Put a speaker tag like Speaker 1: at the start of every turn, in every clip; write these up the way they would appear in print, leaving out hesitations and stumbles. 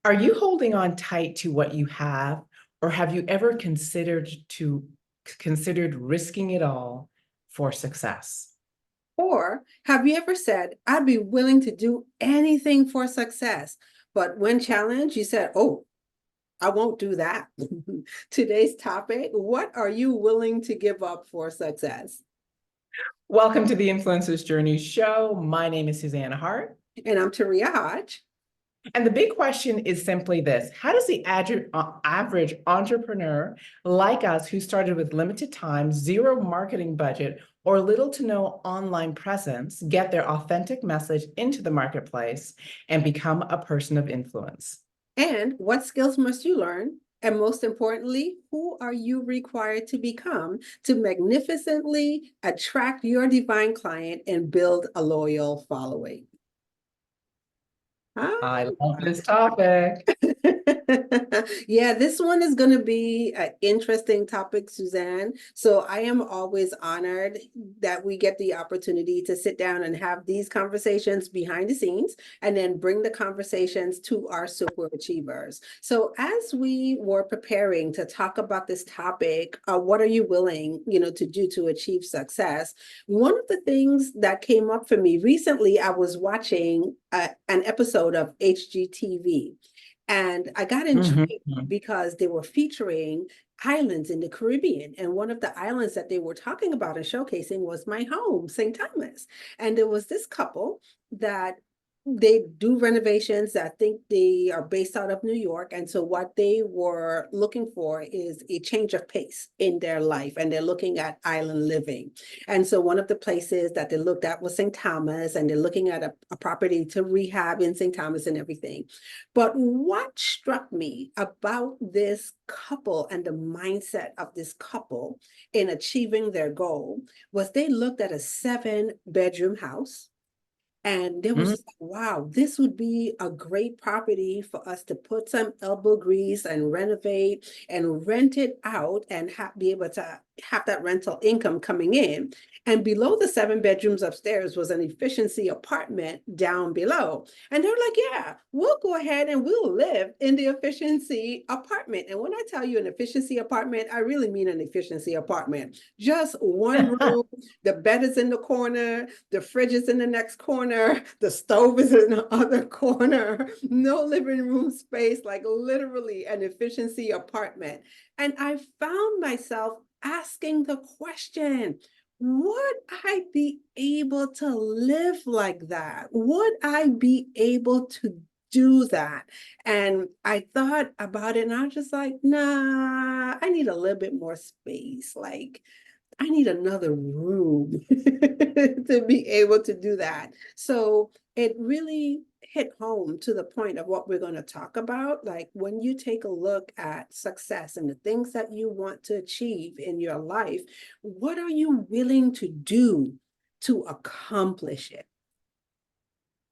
Speaker 1: Are you holding on tight to what you have, or have you ever considered risking it all for success?
Speaker 2: Or have you ever said, I'd be willing to do anything for success, but when challenged, you said, oh, I won't do that. Today's topic, what are you willing to give up for success?
Speaker 1: Welcome to the Influencers Journey Show. My name is Susanna Hart.
Speaker 2: And I'm Taria Hodge.
Speaker 1: And the big question is simply this: how does the average entrepreneur like us, who started with limited time, zero marketing budget, or little to no online presence, get their authentic message into the marketplace and become a person of influence?
Speaker 2: And what skills must you learn? And most importantly, who are you required to become to magnificently attract your divine client and build a loyal following?
Speaker 1: I
Speaker 2: Ah.
Speaker 1: love this topic.
Speaker 2: Yeah, this one is going to be an interesting topic, Suzanne. So I am always honored that we get the opportunity to sit down and have these conversations behind the scenes and then bring the conversations to our super achievers. So as we were preparing to talk about this topic, what are you willing, to do to achieve success? One of the things that came up for me recently, I was watching an episode of HGTV. And I got intrigued
Speaker 1: Mhm.
Speaker 2: because they were featuring islands in the Caribbean. And one of the islands that they were talking about and showcasing was my home, St. Thomas. And there was this couple that they do renovations. I think they are based out of New York. And so what they were looking for is a change of pace in their life. And they're looking at island living. And so one of the places that they looked at was St. Thomas, and they're looking at a property to rehab in St. Thomas and everything. But what struck me about this couple and the mindset of this couple in achieving their goal was they looked at a 7-bedroom house. And there was
Speaker 1: Mhm.
Speaker 2: just like, wow, this would be a great property for us to put some elbow grease and renovate and rent it out and be able to have that rental income coming in. And below the 7 bedrooms upstairs was an efficiency apartment down below. And they're like, yeah, we'll go ahead and we'll live in the efficiency apartment. And when I tell you an efficiency apartment, I really mean an efficiency apartment. Just one room, the bed is in the corner, the fridge is in the next corner, the stove is in the other corner, no living room space, like literally an efficiency apartment. And I found myself asking the question, would I be able to live like that? Would I be able to do that? And I thought about it and I was just like, nah, I need a little bit more space. Like, I need another room to be able to do that. So it really hit home to the point of what we're going to talk about. Like when you take a look at success and the things that you want to achieve in your life, what are you willing to do to accomplish it?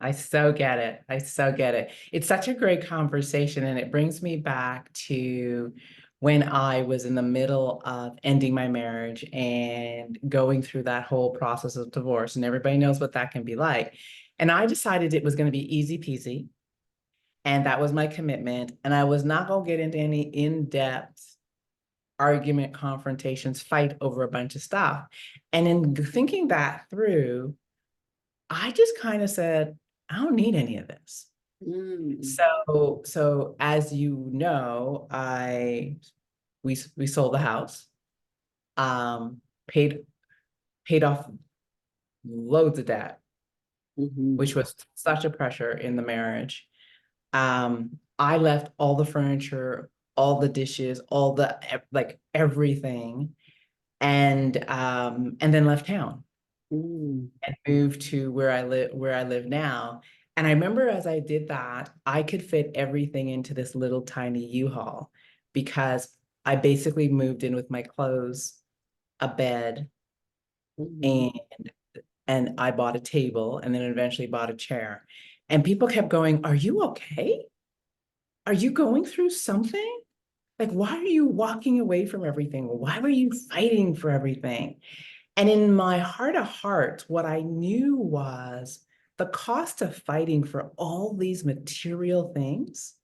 Speaker 1: I so get it. I so get it. It's such a great conversation, and it brings me back to when I was in the middle of ending my marriage and going through that whole process of divorce, and everybody knows what that can be like. And I decided it was going to be easy peasy, and that was my commitment. And I was not going to get into any in-depth argument, confrontations, fight over a bunch of stuff. And in thinking that through, I just kind of said, I don't need any of this.
Speaker 2: Mm.
Speaker 1: So as you know, we sold the house, um, paid paid off loads of debt, which
Speaker 2: Mhm.
Speaker 1: was such a pressure in the marriage. I left all the furniture, all the dishes, all the like everything, and then left town
Speaker 2: Mm.
Speaker 1: and moved to where I live now. And I remember as I did that, I could fit everything into this little tiny U-Haul because I basically moved in with my clothes, a bed,
Speaker 2: Mhm.
Speaker 1: and I bought a table and then eventually bought a chair. And people kept going, "Are you okay? Are you going through something? Like, why are you walking away from everything? Why were you fighting for everything?" And in my heart of hearts, what I knew was the cost of fighting for all these material things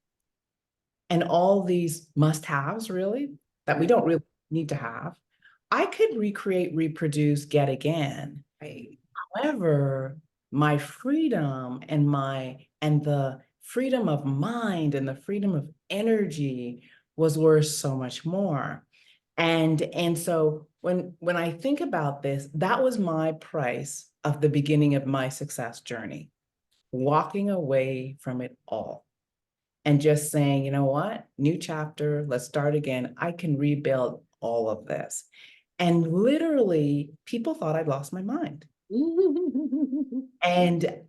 Speaker 1: and all these must-haves really that we
Speaker 2: Right.
Speaker 1: don't really need to have, I could recreate, reproduce, get again.
Speaker 2: Right.
Speaker 1: However, my freedom and the freedom of mind and the freedom of energy was worth so much more. And so when I think about this, that was my price of the beginning of my success journey, walking away from it all and just saying, you know what, new chapter, let's start again. I can rebuild all of this. And literally, people thought I'd lost my mind. And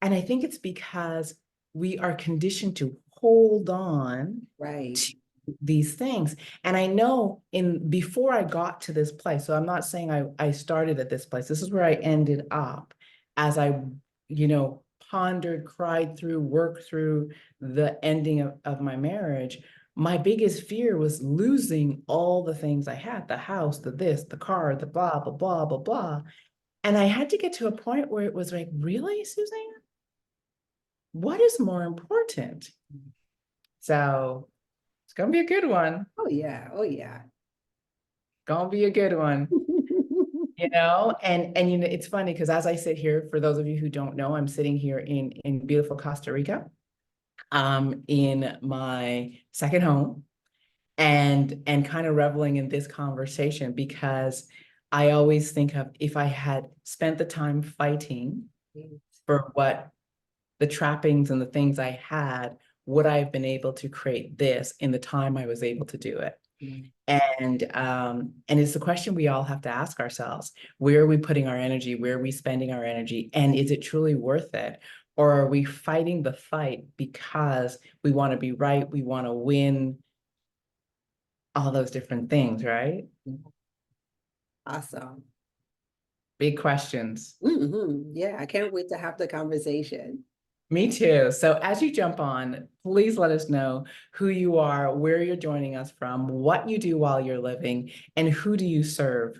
Speaker 1: and I think it's because we are conditioned to hold on
Speaker 2: Right.
Speaker 1: to these things. And I know in before I got to this place, so I'm not saying I started at this place. This is where I ended up as I, pondered, cried through, worked through the ending of my marriage. My biggest fear was losing all the things I had, the house, the this, the car, the blah, blah, blah, blah, blah. And I had to get to a point where it was like, really, Suzanne? What is more important? So it's gonna be a good one.
Speaker 2: Oh yeah. Oh yeah.
Speaker 1: Gonna be a good one. And it's funny because as I sit here, for those of you who don't know, I'm sitting here in beautiful Costa Rica, in my second home, and kind of reveling in this conversation because I always think of if I had spent the time fighting for what the trappings and the things I had, would I have been able to create this in the time I was able to do it?
Speaker 2: Mm.
Speaker 1: And it's the question we all have to ask ourselves: where are we putting our energy? Where are we spending our energy? And is it truly worth it? Or are we fighting the fight because we want to be right, we want to win, all those different things, right?
Speaker 2: Awesome.
Speaker 1: Big questions.
Speaker 2: Yeah, I can't wait to have the conversation.
Speaker 1: Me too. So as you jump on, please let us know who you are, where you're joining us from, what you do while you're living, and who do you serve?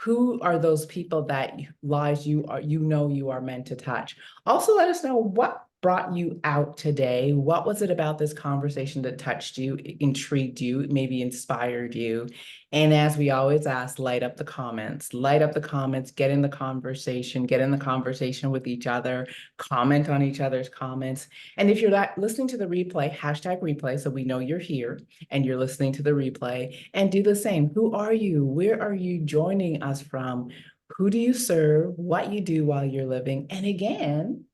Speaker 1: Who are those people that lives you are meant to touch? Also, let us know what brought you out today. What was it about this conversation that touched you, intrigued you, maybe inspired you? And as we always ask, light up the comments, get in the conversation, get in the conversation with each other, comment on each other's comments. And if you're not listening to the replay, hashtag replay, so we know you're here and you're listening to the replay, and do the same. Who are you? Where are you joining us from? Who do you serve? What you do while you're living? And again,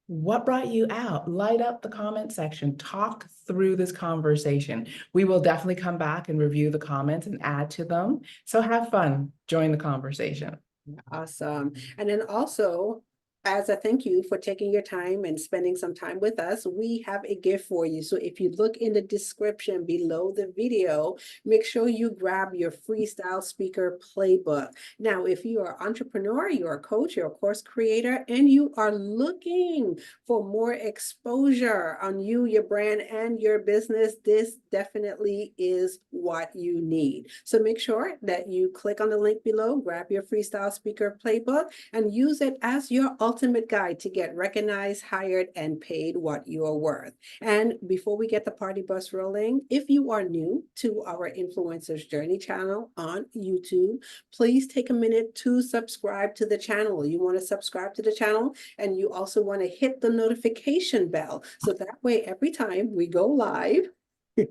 Speaker 1: what brought you out? Light up the comment section. Talk through this conversation. We will definitely come back and review the comments and add to them. So have fun. Join the conversation.
Speaker 2: Awesome. And then also, as a thank you for taking your time and spending some time with us, we have a gift for you. So if you look in the description below the video, make sure you grab your freestyle speaker playbook. Now, if you are an entrepreneur, you're a coach, you're a course creator, and you are looking for more exposure on you, your brand, and your business, this definitely is what you need. So make sure that you click on the link below, grab your freestyle speaker playbook, and use it as your ultimate guide to get recognized, hired, and paid what you are worth. And before we get the party bus rolling, if you are new to our Influencers Journey channel on YouTube, please take a minute to subscribe to the channel. You want to subscribe to the channel, and you also want to hit the notification bell. So that way, every time we go live,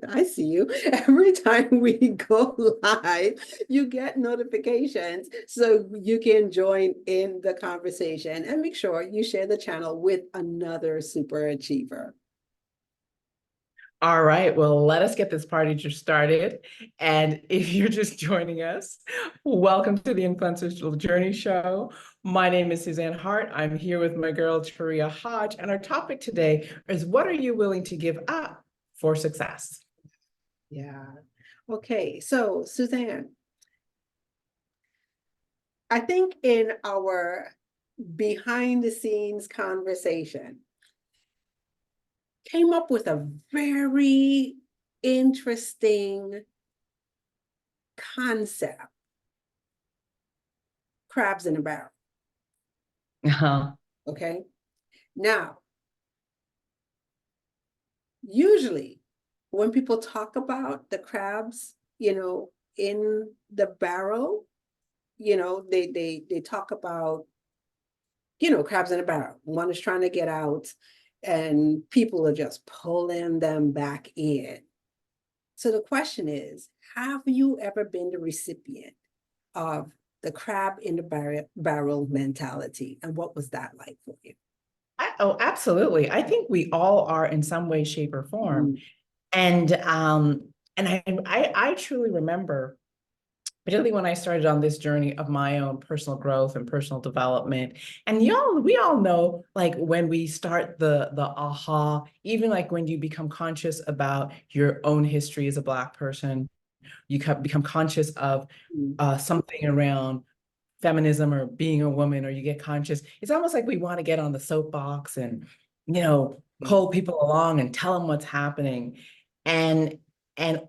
Speaker 2: I see you. Every time we go live, you get notifications so you can join in the conversation, and make sure you share the channel with another super achiever.
Speaker 1: All right, well, let us get this party just started. And if you're just joining us, welcome to the Influencers Journey Show. My name is Suzanne Hart. I'm here with my girl, Taria Hodge. And our topic today is, what are you willing to give up for success?
Speaker 2: Yeah. Okay, so Suzanne, I think in our behind the scenes conversation, came up with a very interesting concept: crabs in a barrel.
Speaker 1: Uh-huh.
Speaker 2: Okay. Now, usually when people talk about the crabs, in the barrel, they talk about, crabs in a barrel. One is trying to get out and people are just pulling them back in. So the question is, have you ever been the recipient of the crab in the barrel mentality? And what was that like for you?
Speaker 1: Oh, absolutely. I think we all are in some way, shape, or form.
Speaker 2: Mm,
Speaker 1: And I truly remember, particularly when I started on this journey of my own personal growth and personal development. And we all know, like when we start the aha, even like when you become conscious about your own history as a Black person, you become conscious of
Speaker 2: mm,
Speaker 1: something around feminism or being a woman, or you get conscious. It's almost like we want to get on the soapbox and,
Speaker 2: yeah.
Speaker 1: pull people along and tell them what's happening. And and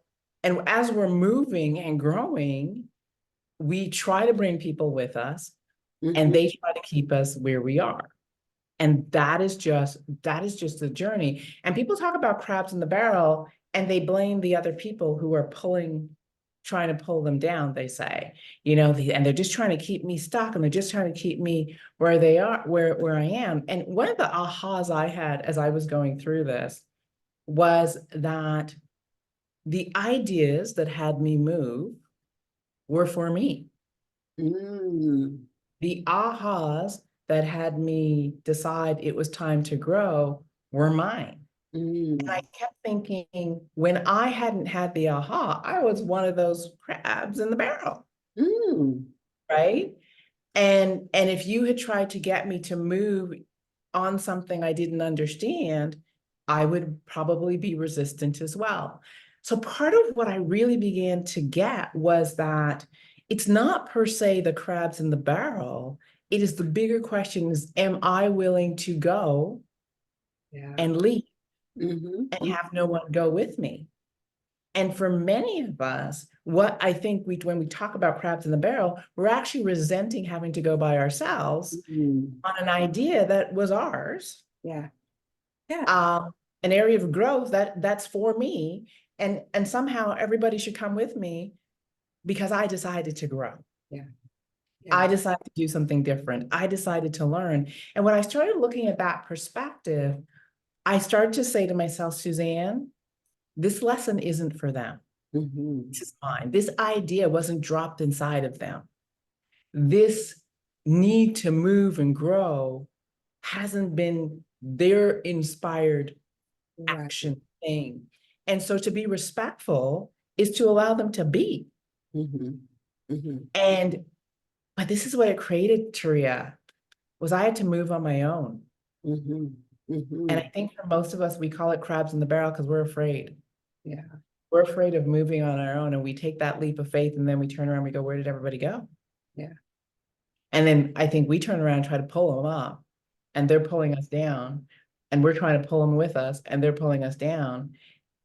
Speaker 1: and as we're moving and growing, we try to bring people with us, and
Speaker 2: Mhm,
Speaker 1: they try to keep us where we are. And that is just the journey. And people talk about crabs in the barrel and they blame the other people who are trying to pull them down, they say, and they're just trying to keep me stuck, and they're just trying to keep me where they are, where I am. And one of the ahas I had as I was going through this was that the ideas that had me move were for me.
Speaker 2: mm,
Speaker 1: The ahas that had me decide it was time to grow were mine. And I
Speaker 2: mm,
Speaker 1: kept thinking, when I hadn't had the aha, I was one of those crabs in the barrel,
Speaker 2: mm,
Speaker 1: right? And if you had tried to get me to move on something I didn't understand, I would probably be resistant as well. So part of what I really began to get was that it's not per se the crabs in the barrel. It is the bigger question is, am I willing to go
Speaker 2: yeah.
Speaker 1: and leave
Speaker 2: Mhm,
Speaker 1: and have no one go with me? And for many of us, what I think when we talk about crabs in the barrel, we're actually resenting having to go by ourselves
Speaker 2: mm,
Speaker 1: on an idea that was ours,
Speaker 2: yeah, yeah,
Speaker 1: um, an area of growth that's for me, and somehow everybody should come with me because I decided to grow.
Speaker 2: yeah, yeah.
Speaker 1: I decided to do something different. I decided to learn. And when I started looking at that perspective, I started to say to myself, Suzanne, this lesson isn't for them.
Speaker 2: Mhm,
Speaker 1: This is mine. This idea wasn't dropped inside of them. This need to move and grow hasn't been their inspired
Speaker 2: right.
Speaker 1: action thing. And so to be respectful is to allow them to be.
Speaker 2: Mhm, mhm,
Speaker 1: And but this is what it created, Taria, was I had to move on my own.
Speaker 2: mhm,
Speaker 1: And
Speaker 2: mhm,
Speaker 1: I think for most of us, we call it crabs in the barrel because we're afraid.
Speaker 2: yeah,
Speaker 1: We're afraid of moving on our own, and we take that leap of faith and then we turn around and we go, where did everybody go?
Speaker 2: yeah,
Speaker 1: And then I think we turn around and try to pull them up, and they're pulling us down, and we're trying to pull them with us, and they're pulling us down.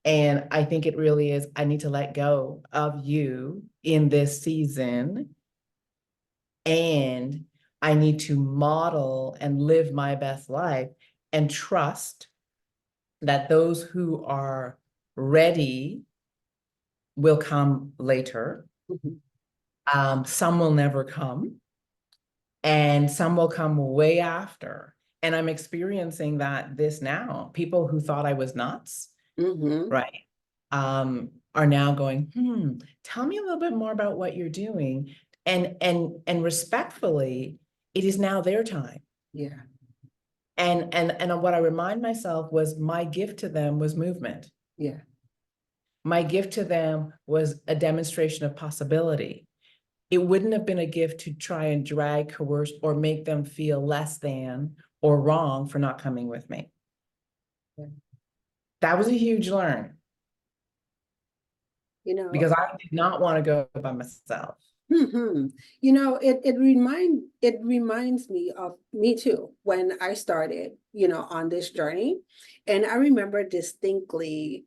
Speaker 1: And I think it really is, I need to let go of you in this season, and I need to model and live my best life and trust that those who are ready will come later.
Speaker 2: mhm,
Speaker 1: Some will never come, and some will come way after. And I'm experiencing this now. People who thought I was nuts,
Speaker 2: mhm,
Speaker 1: right, are now going, tell me a little bit more about what you're doing. And respectfully, it is now their time.
Speaker 2: yeah,
Speaker 1: And what I remind myself was my gift to them was movement.
Speaker 2: yeah,
Speaker 1: My gift to them was a demonstration of possibility. It wouldn't have been a gift to try and drag, coerce, or make them feel less than or wrong for not coming with me.
Speaker 2: yeah.
Speaker 1: That was a huge learn
Speaker 2: You know,
Speaker 1: because I did not want to go by myself.
Speaker 2: mhm. It reminds me of me too when I started, on this journey. And I remember distinctly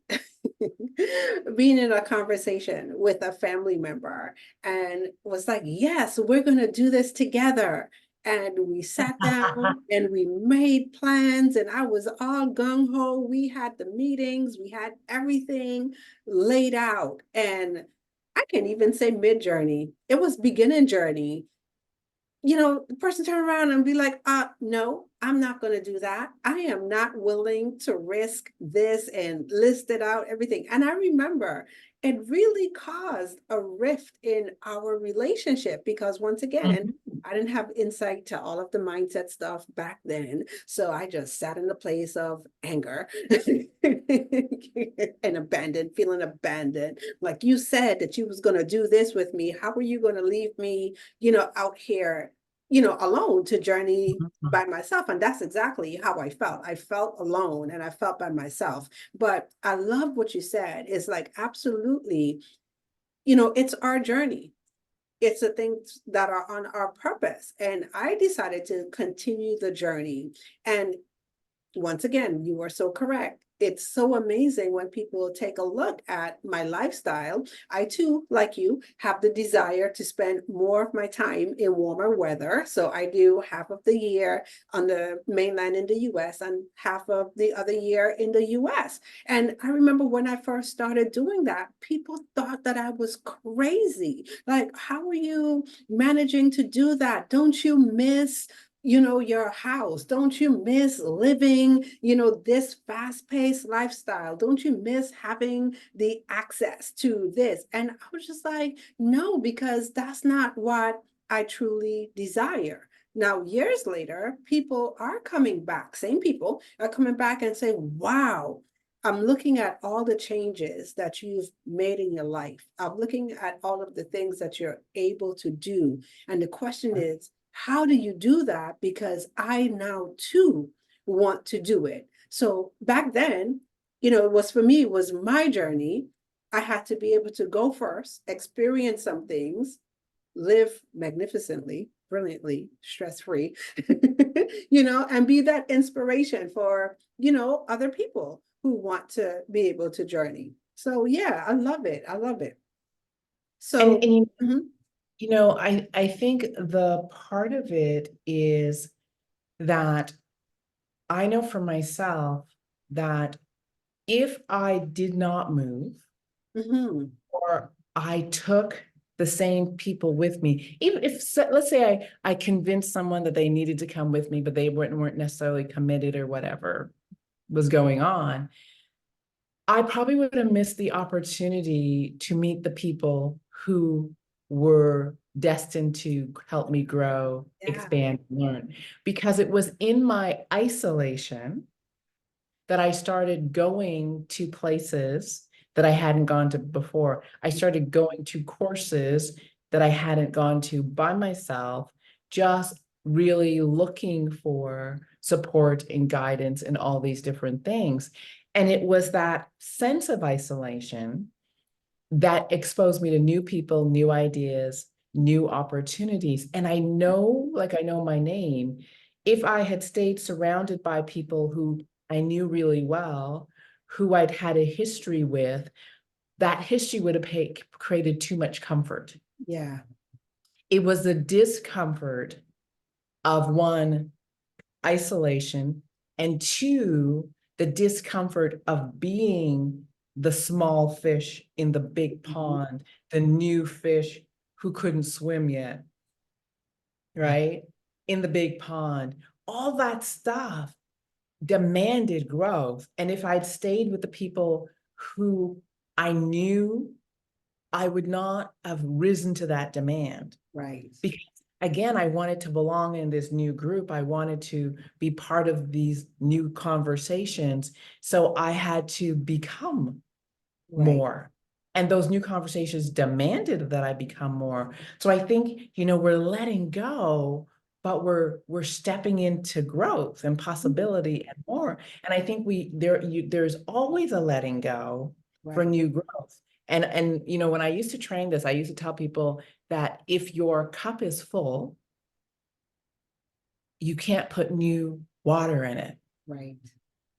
Speaker 2: being in a conversation with a family member and was like, yes, we're gonna do this together. and we sat down and we made plans, and I was all gung-ho. We had the meetings, we had everything laid out. And I can even say mid-journey. It was beginning journey. The person turn around and be like, no, I'm not going to do that. I am not willing to risk this, and list it out, everything. And I remember it really caused a rift in our relationship because, once again, I didn't have insight to all of the mindset stuff back then. So I just sat in the place of anger and abandoned, feeling abandoned. Like, you said that you was going to do this with me. How are you going to leave me, out here, alone to journey by myself? And that's exactly how I felt. I felt alone and I felt by myself. But I love what you said. It's like, absolutely, it's our journey. It's the things that are on our purpose. And I decided to continue the journey. And once again, you are so correct. It's so amazing when people take a look at my lifestyle. I too, like you, have the desire to spend more of my time in warmer weather. So I do half of the year on the mainland in the US and half of the other year in the US. And I remember when I first started doing that, people thought that I was crazy. Like, how are you managing to do that? Don't you miss your house? Don't you miss living, this fast-paced lifestyle? Don't you miss having the access to this? And I was just like, no, because that's not what I truly desire. Now, years later, people are coming back, same people are coming back and say, wow, I'm looking at all the changes that you've made in your life. I'm looking at all of the things that you're able to do. And the question is, how do you do that? Because I now too want to do it. So back then, it was, for me, it was my journey. I had to be able to go first, experience some things, live magnificently, brilliantly, stress-free, and be that inspiration for, other people who want to be able to journey. So yeah, I love it. I love it.
Speaker 1: And,
Speaker 2: So, mhm,
Speaker 1: I think the part of it is that I know for myself that if I did not move,
Speaker 2: mhm,
Speaker 1: or I took the same people with me, even if, let's say I convinced someone that they needed to come with me, but they weren't necessarily committed or whatever was going on, I probably would have missed the opportunity to meet the people who were destined to help me grow,
Speaker 2: yeah,
Speaker 1: expand, learn. Because it was in my isolation that I started going to places that I hadn't gone to before. I started going to courses that I hadn't gone to by myself, just really looking for support and guidance and all these different things. And it was that sense of isolation that exposed me to new people, new ideas, new opportunities. And I know, like I know my name, if I had stayed surrounded by people who I knew really well, who I'd had a history with, that history would have created too much comfort.
Speaker 2: yeah,
Speaker 1: It was the discomfort of, one, isolation, and two, the discomfort of being the small fish in the big
Speaker 2: mhm,
Speaker 1: pond, the new fish who couldn't swim yet, right? In the big pond. All that stuff demanded growth. And if I'd stayed with the people who I knew, I would not have risen to that demand.
Speaker 2: right.
Speaker 1: Because again, I wanted to belong in this new group. I wanted to be part of these new conversations. So I had to become
Speaker 2: Right.
Speaker 1: more. And those new conversations demanded that I become more. So I think, we're letting go, but we're stepping into growth and
Speaker 2: Mhm.
Speaker 1: possibility and more. And I think there's always a letting go for
Speaker 2: Right.
Speaker 1: new growth. And when I used to train this, I used to tell people that if your cup is full, you can't put new water in it,
Speaker 2: Right.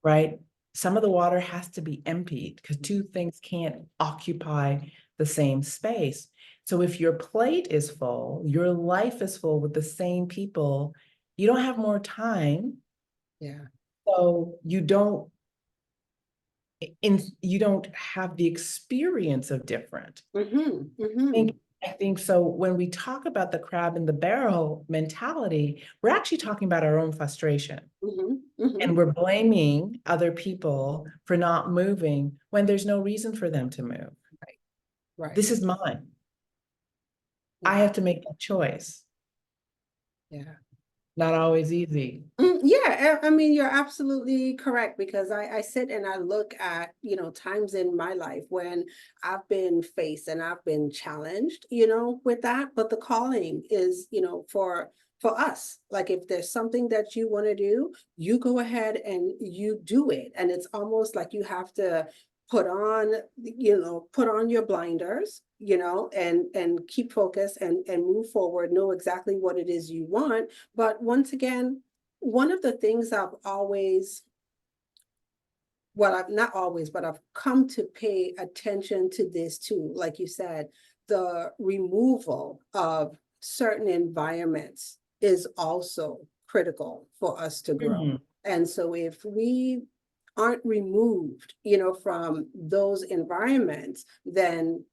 Speaker 1: right? Some of the water has to be emptied because two things can't occupy the same space. So if your plate is full, your life is full with the same people, you don't have more time.
Speaker 2: Yeah.
Speaker 1: So you don't have the experience of different.
Speaker 2: Mm-hmm.
Speaker 1: I
Speaker 2: Mm-hmm.
Speaker 1: think, I think so when we talk about the crab in the barrel mentality, we're actually talking about our own frustration.
Speaker 2: Mm-hmm. Mm-hmm.
Speaker 1: And we're blaming other people for not moving when there's no reason for them to move.
Speaker 2: Right. Right.
Speaker 1: This is mine. I
Speaker 2: Yeah.
Speaker 1: have to make that choice.
Speaker 2: Yeah.
Speaker 1: Not always easy.
Speaker 2: Yeah, I mean, you're absolutely correct because I sit and I look at, times in my life when I've been faced and I've been challenged, with that. But the calling is, for us. Like if there's something that you want to do, you go ahead and you do it. And it's almost like you have to put on your blinders, and keep focused and move forward, know exactly what it is you want. But once again, one of the things I've always, well, I've not always, but I've come to pay attention to this too. Like you said, the removal of certain environments is also critical for us to grow.
Speaker 1: Mhm.
Speaker 2: And so if we aren't removed, from those environments, then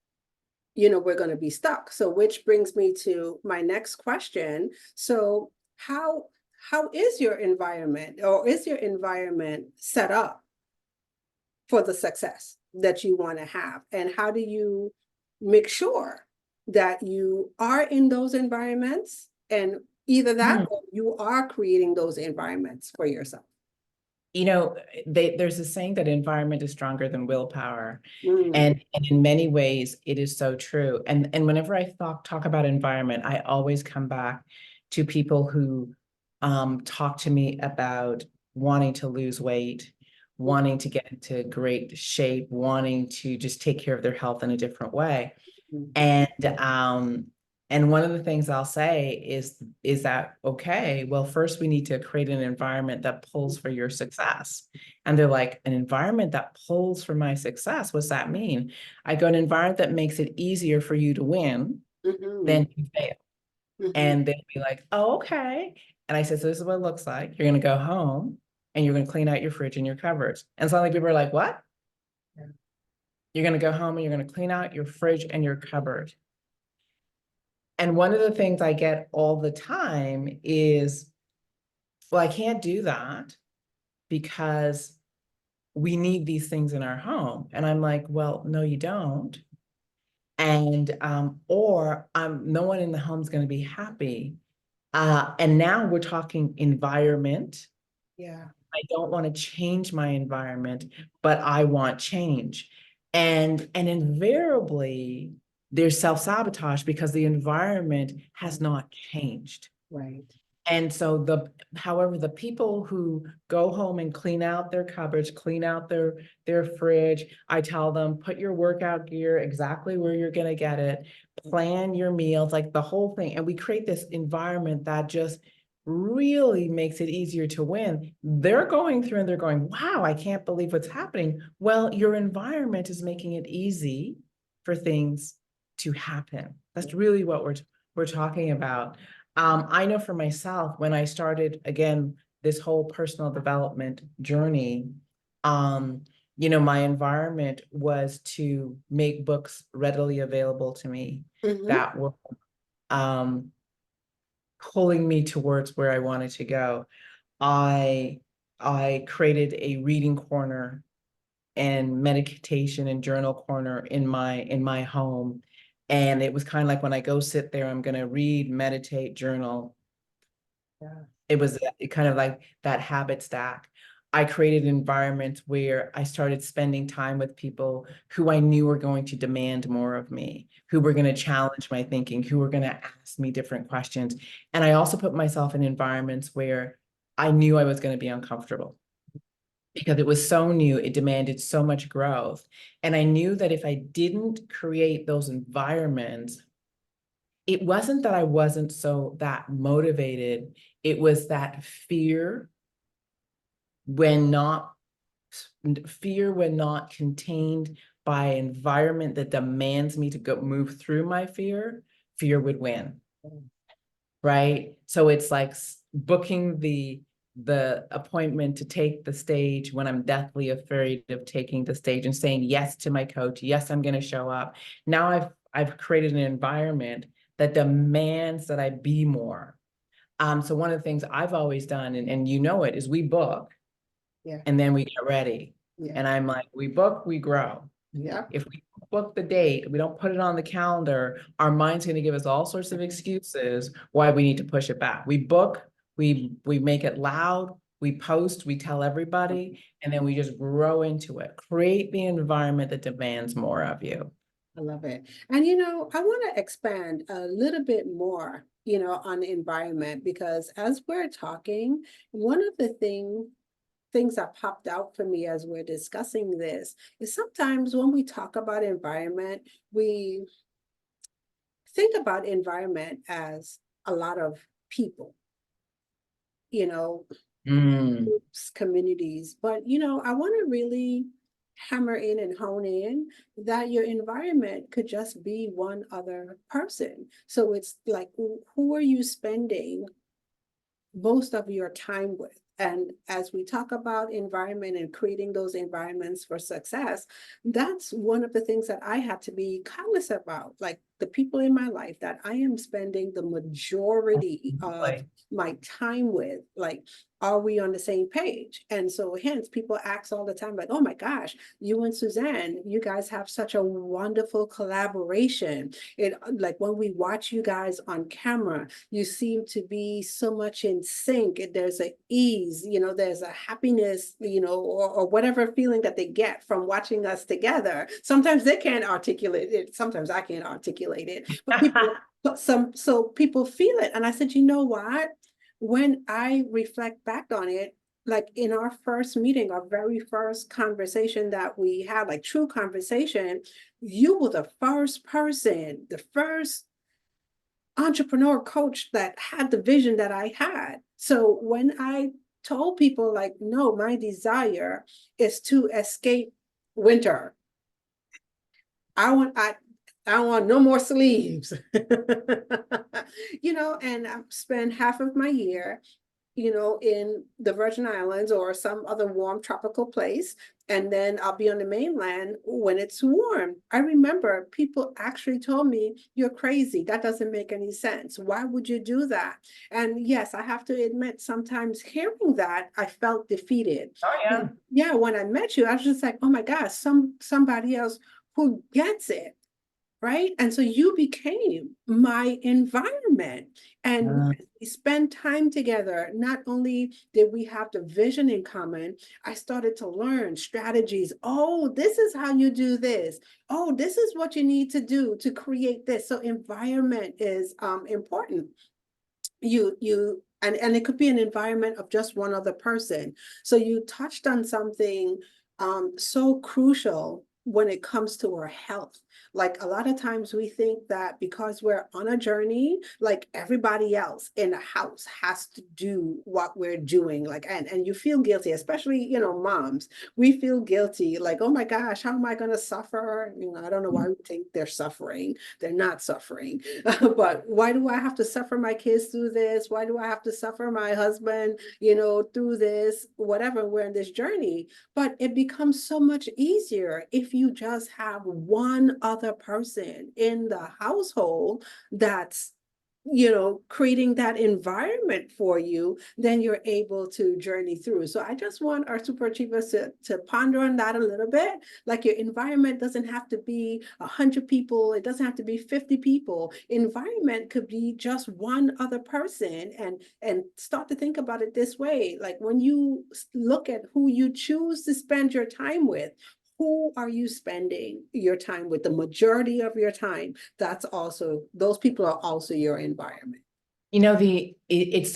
Speaker 2: we're going to be stuck. So which brings me to my next question. So how is your environment, or is your environment set up for the success that you want to have? And how do you make sure that you are in those environments, and either that
Speaker 1: Mhm.
Speaker 2: or you are creating those environments for yourself?
Speaker 1: You know, there's a saying that environment is stronger than willpower.
Speaker 2: Mm,
Speaker 1: And in many ways, it is so true. And whenever I talk about environment, I always come back to people who talk to me about wanting to lose weight, wanting to get into great shape, wanting to just take care of their health in a different way.
Speaker 2: mm,
Speaker 1: And and one of the things I'll say is that okay, well, first we need to create an environment that pulls for your success. And they're like, an environment that pulls for my success, what's that mean? I go, an environment that makes it easier for you to win
Speaker 2: mhm,
Speaker 1: than to fail.
Speaker 2: mhm.
Speaker 1: And they'll be like, oh, okay. And I said, so this is what it looks like. You're gonna go home and you're gonna clean out your fridge and your cupboards. And suddenly people are like, what?
Speaker 2: Yeah.
Speaker 1: You're gonna go home and you're gonna clean out your fridge and your cupboard. And one of the things I get all the time is, well, I can't do that because we need these things in our home. And I'm like, well, no, you don't. And or no one in the home is going to be happy. And now we're talking environment.
Speaker 2: Yeah.
Speaker 1: I don't want to change my environment, but I want change. And invariably there's self-sabotage because the environment has not changed.
Speaker 2: Right.
Speaker 1: And so however, the people who go home and clean out their cupboards, clean out their fridge, I tell them, put your workout gear exactly where you're gonna get it, plan your meals, like the whole thing. And we create this environment that just really makes it easier to win. They're going through and they're going, wow, I can't believe what's happening. Well, your environment is making it easy for things to happen. That's really what we're talking about. I know for myself, when I started again, this whole personal development journey, um, my environment was to make books readily available to me
Speaker 2: Mhm.
Speaker 1: that were um, pulling me towards where I wanted to go. I I created a reading corner and meditation and journal corner in my home. And it was kind of like when I go sit there, I'm gonna read, meditate, journal.
Speaker 2: Yeah.
Speaker 1: It was kind of like that habit stack. I created environments where I started spending time with people who I knew were going to demand more of me, who were going to challenge my thinking, who were going to ask me different questions. And I also put myself in environments where I knew I was going to be uncomfortable because it was so new, it demanded so much growth. And I knew that if I didn't create those environments, it wasn't that I wasn't so that motivated. It was that when not fear when not contained by environment that demands me to go move through my fear, fear would win. Right? So it's like booking the appointment to take the stage when I'm deathly afraid of taking the stage and saying yes to my coach. Yes, I'm going to show up. Now I've created an environment that demands that I be more. So one of the things I've always done, and you know it, is we book
Speaker 2: Yeah.
Speaker 1: and then we get ready.
Speaker 2: Yeah.
Speaker 1: And I'm like, we book, we grow.
Speaker 2: Yeah.
Speaker 1: If we book the date, we don't put it on the calendar, our mind's going to give us all sorts of excuses why we need to push it back. We book, we make it loud, we post, we tell everybody, and then we just grow into it. Create the environment that demands more of you.
Speaker 2: I love it. And I want to expand a little bit more, on the environment, because as we're talking, one of the things that popped out for me as we're discussing this is sometimes when we talk about environment, we think about environment as a lot of people, you know,
Speaker 1: Mm.
Speaker 2: groups, communities. But, I want to really hammer in and hone in that your environment could just be one other person. So it's like, who are you spending most of your time with? And as we talk about environment and creating those environments for success, that's one of the things that I had to be cognizant about, like the people in my life that I am spending the majority of
Speaker 1: Like,
Speaker 2: my time with, like, are we on the same page? And so hence people ask all the time, like, oh my gosh, you and Suzanne, you guys have such a wonderful collaboration. It, like, when we watch you guys on camera, you seem to be so much in sync. There's a ease, there's a happiness, or whatever feeling that they get from watching us together. Sometimes they can't articulate it. Sometimes I can't articulate it, so people feel it. And I said, you know what? When I reflect back on it, like in our first meeting, our very first conversation that we had, like true conversation, you were the first person, the first entrepreneur coach that had the vision that I had. So when I told people, like, no, my desire is to escape winter. I want no more sleeves. And I spend half of my year in the Virgin Islands or some other warm tropical place. And then I'll be on the mainland when it's warm. I remember people actually told me, you're crazy. That doesn't make any sense. Why would you do that? And yes, I have to admit, sometimes hearing that, I felt defeated.
Speaker 1: oh yeah.
Speaker 2: Yeah, when I met you, I was just like, oh my gosh, somebody else who gets it. Right. And so you became my environment. And
Speaker 1: Uh,
Speaker 2: we spend time together. Not only did we have the vision in common, I started to learn strategies. Oh, this is how you do this. Oh, this is what you need to do to create this. So environment is important. And it could be an environment of just one other person. So you touched on something so crucial when it comes to our health. Like a lot of times we think that because we're on a journey, like everybody else in the house has to do what we're doing. Like, and you feel guilty, especially, moms. We feel guilty, like, oh my gosh, how am I going to suffer? I don't know why we think they're suffering. They're not suffering. But why do I have to suffer my kids through this? Why do I have to suffer my husband, through this? Whatever, we're in this journey. But it becomes so much easier if you just have one other person in the household that's creating that environment for you, then you're able to journey through. So I just want our super achievers to ponder on that a little bit. Like, your environment doesn't have to be 100 people. It doesn't have to be 50 people. Environment could be just one other person, and start to think about it this way. Like, when you look at who you choose to spend your time with, who are you spending your time with? The majority of your time, those people are also your environment.
Speaker 1: it's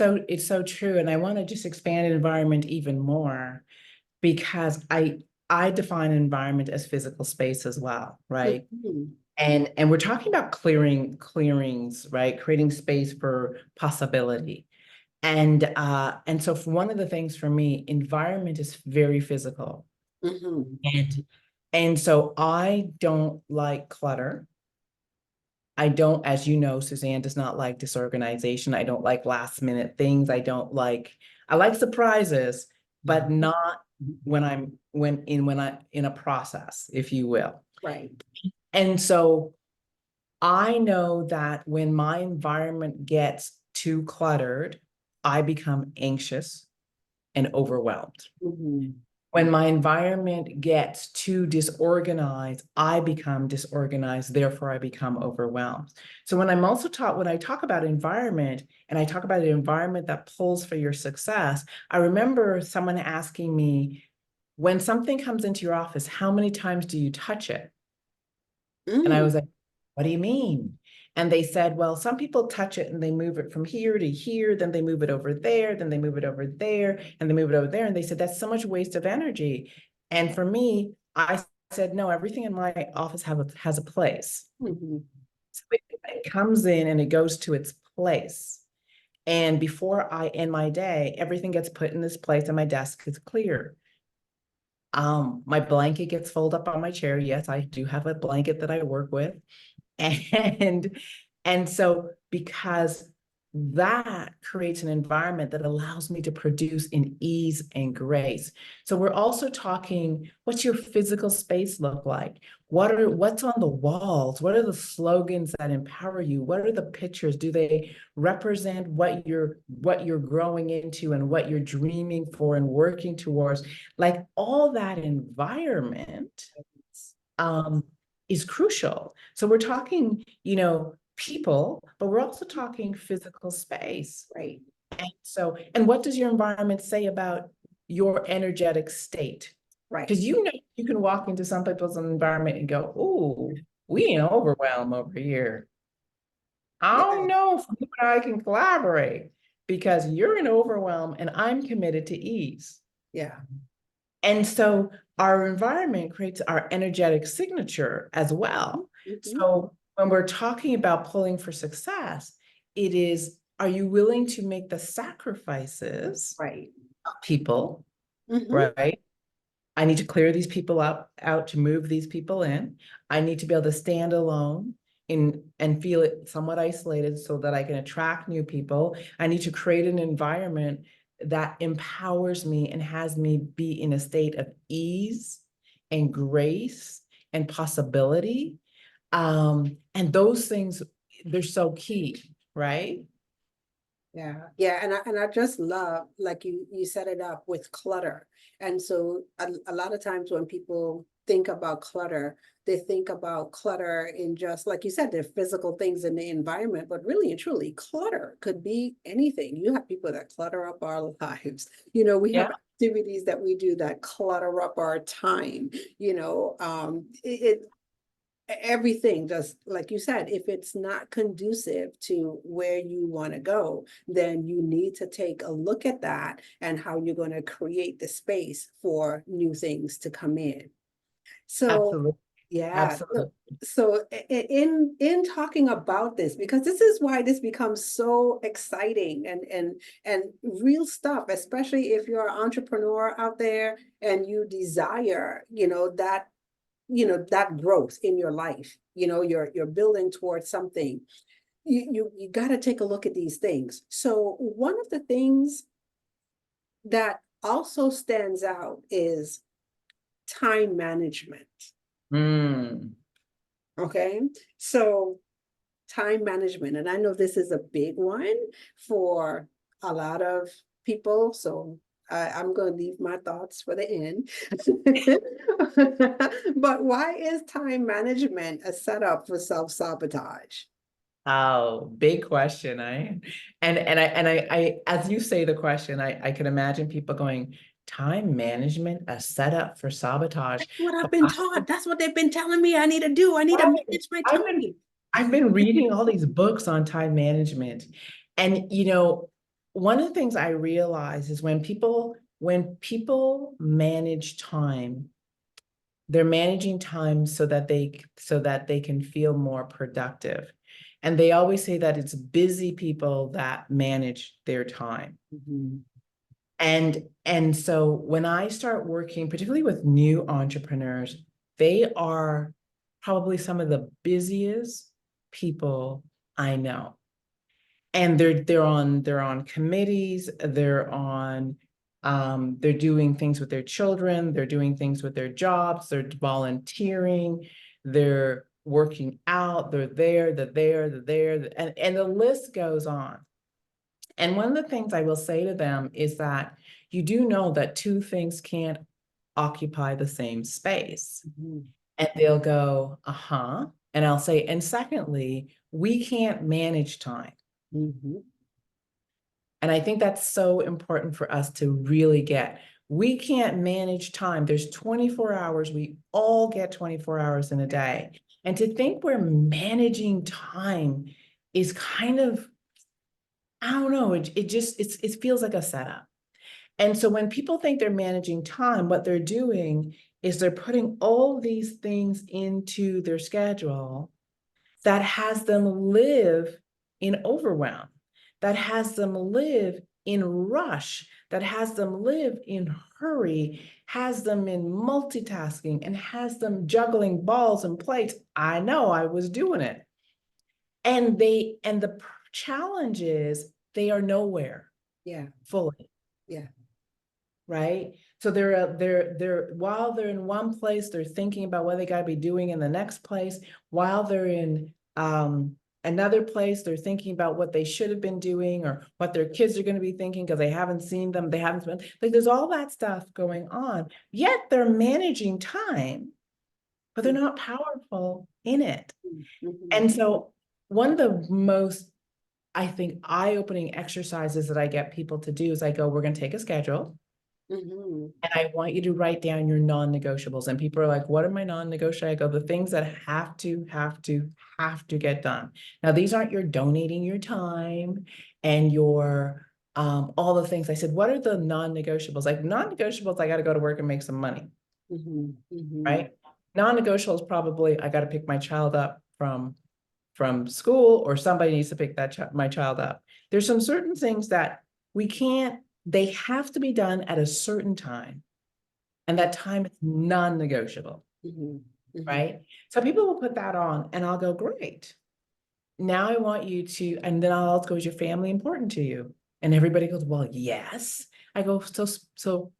Speaker 1: so true. And I want to just expand environment even more, because I define environment as physical space as well, right?
Speaker 2: Mhm.
Speaker 1: And we're talking about clearings, right? Creating space for possibility. And so for one of the things for me, environment is very physical.
Speaker 2: Mhm.
Speaker 1: And And so I don't like clutter. I don't, as you know, Suzanne does not like disorganization. I don't like last minute things. I like surprises, but not when I in a process, if you will.
Speaker 2: Right.
Speaker 1: And so I know that when my environment gets too cluttered, I become anxious and overwhelmed.
Speaker 2: Mhm.
Speaker 1: When my environment gets too disorganized, I become disorganized, therefore I become overwhelmed. So when I talk about environment and I talk about an environment that pulls for your success, I remember someone asking me, when something comes into your office, how many times do you touch it? And I
Speaker 2: Mm.
Speaker 1: was like, what do you mean? And they said, well, some people touch it and they move it from here to here, then they move it over there, then they move it over there, and they move it over there. And they said, that's so much waste of energy. And for me, I said, no, everything in my office has a place.
Speaker 2: Mhm.
Speaker 1: So it comes in and it goes to its place. And before I end my day, everything gets put in this place and my desk is clear. My blanket gets folded up on my chair. Yes, I do have a blanket that I work with. And and so because that creates an environment that allows me to produce in ease and grace. So we're also talking, what's your physical space look like? What's on the walls? What are the slogans that empower you? What are the pictures? Do they represent what you're growing into and what you're dreaming for and working towards? Like all that environment um, is crucial. So we're talking, people, but we're also talking physical space.
Speaker 2: Right.
Speaker 1: And what does your environment say about your energetic state?
Speaker 2: Right.
Speaker 1: Because you can walk into some people's environment and go, "Ooh, we in overwhelm over here. I
Speaker 2: Yeah.
Speaker 1: don't know if you and I can collaborate because you're in overwhelm and I'm committed to ease."
Speaker 2: Yeah.
Speaker 1: And so our environment creates our energetic signature as well.
Speaker 2: Mhm.
Speaker 1: So when we're talking about pulling for success, it is, are you willing to make the sacrifices,
Speaker 2: Right.
Speaker 1: people,
Speaker 2: Mhm.
Speaker 1: right? I need to clear these people out to move these people in. I need to be able to stand alone and feel it somewhat isolated so that I can attract new people. I need to create an environment that empowers me and has me be in a state of ease and grace and possibility. And those things, they're so key, right?
Speaker 2: Yeah, yeah, and I just love, like you set it up with clutter. And so a lot of times when people think about clutter, they think about clutter in just like you said, they're physical things in the environment, but really and truly, clutter could be anything. You have people that clutter up our lives. We have
Speaker 1: Yeah,
Speaker 2: activities that we do that clutter up our time. It everything, just like you said, if it's not conducive to where you want to go, then you need to take a look at that and how you're going to create the space for new things to come in. So
Speaker 1: absolutely.
Speaker 2: yeah,
Speaker 1: Absolutely.
Speaker 2: in talking about this, because this is why this becomes so exciting and real stuff, especially if you're an entrepreneur out there and you desire, that growth in your life. You're building towards something. You got to take a look at these things. So one of the things that also stands out is time management.
Speaker 1: Mm.
Speaker 2: Okay, so time management, and I know this is a big one for a lot of people, so I'm going to leave my thoughts for the end. But why is time management a setup for self-sabotage?
Speaker 1: Oh, big question. I as you say the question, I can imagine people going, time management, a setup for sabotage.
Speaker 2: That's what I've
Speaker 1: But
Speaker 2: been taught. That's what they've been telling me I need to do. I need to manage my
Speaker 1: I've been
Speaker 2: time.
Speaker 1: I've been reading all these books on time management. And one of the things I realize is when people manage time, they're managing time so that they can feel more productive. And they always say that it's busy people that manage their time.
Speaker 2: Mhm.
Speaker 1: And so when I start working, particularly with new entrepreneurs, they are probably some of the busiest people I know. And they're on committees, they're doing things with their children, they're doing things with their jobs, they're volunteering, they're working out, and the list goes on. And one of the things I will say to them is that you do know that two things can't occupy the same space.
Speaker 2: Mhm.
Speaker 1: And they'll go, uh-huh. And I'll say, and secondly, we can't manage time.
Speaker 2: Mhm.
Speaker 1: And I think that's so important for us to really get. We can't manage time. There's 24 hours. We all get 24 hours in a day. And to think we're managing time is kind of, I don't know, it feels like a setup. And so when people think they're managing time, what they're doing is they're putting all these things into their schedule that has them live in overwhelm, that has them live in rush, that has them live in hurry, has them in multitasking, and has them juggling balls and plates. I know I was doing it. And the challenge is they are nowhere
Speaker 2: Yeah,
Speaker 1: fully.
Speaker 2: yeah.
Speaker 1: Right? So they're while they're in one place, they're thinking about what they got to be doing in the next place. While they're in another place, they're thinking about what they should have been doing or what their kids are going to be thinking because they haven't seen them. They haven't been like there's all that stuff going on. Yet they're managing time, but they're not powerful in it.
Speaker 2: Mhm.
Speaker 1: And so one of the most, I think, eye-opening exercises that I get people to do is I go, we're going to take a schedule.
Speaker 2: Mhm.
Speaker 1: And I want you to write down your non-negotiables. And people are like, what are my non-negotiables? I go, the things that have to get done. Now, these aren't your donating your time and your all the things. I said, what are the non-negotiables? Like non-negotiables, I got to go to work and make some money,
Speaker 2: Mhm. Mhm.
Speaker 1: right? Non-negotiables, probably I got to pick my child up from school or somebody needs to pick my child up. There's some certain things that we can't, they have to be done at a certain time. And that time is non-negotiable,
Speaker 2: Mhm. Mhm.
Speaker 1: right? So people will put that on and I'll go, great. Now I want you to, and then I'll go, is your family important to you? And everybody goes, well, yes. I go, so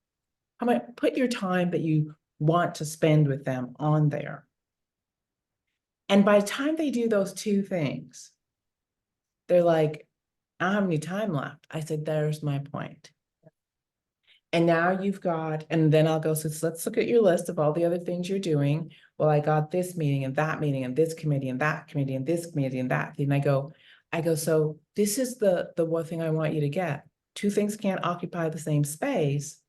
Speaker 1: I'm gonna put your time that you want to spend with them on there. And by the time they do those two things, they're like, I don't have any time left. I said, there's my point. And now you've got, and then I'll go, so let's look at your list of all the other things you're doing. Well, I got this meeting and that meeting and this committee and that committee and this committee and that. And I go, so this is the one thing I want you to get. Two things can't occupy the same space.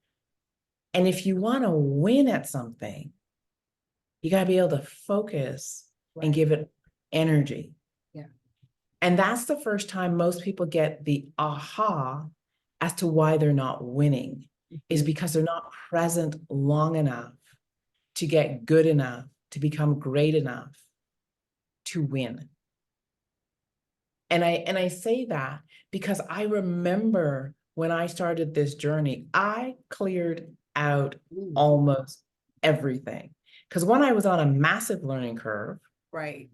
Speaker 1: And if you want to win at something, you got to be able to focus and
Speaker 2: Right.
Speaker 1: give it energy.
Speaker 2: Yeah.
Speaker 1: And that's the first time most people get the aha as to why they're not winning, is
Speaker 2: Mhm.
Speaker 1: because they're not present long enough to get good enough, to become great enough to win. And I say that because I remember when I started this journey, I cleared out
Speaker 2: Mm.
Speaker 1: almost everything. Because one, I was on a massive learning curve.
Speaker 2: Right.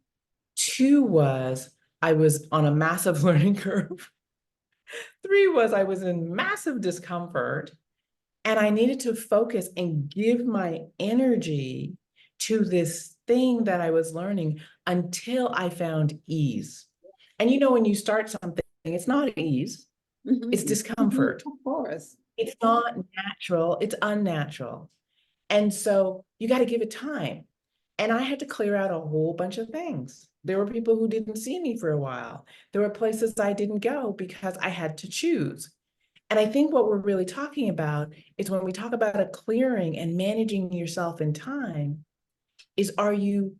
Speaker 1: Two was I was on a massive learning curve. Three was I was in massive discomfort and I needed to focus and give my energy to this thing that I was learning until I found ease. And when you start something, it's not ease, it's
Speaker 2: Mhm. Mhm.
Speaker 1: discomfort.
Speaker 2: Of course.
Speaker 1: It's not natural, it's unnatural. And so you got to give it time. And I had to clear out a whole bunch of things. There were people who didn't see me for a while. There were places I didn't go because I had to choose. And I think what we're really talking about is when we talk about a clearing and managing yourself in time, is are you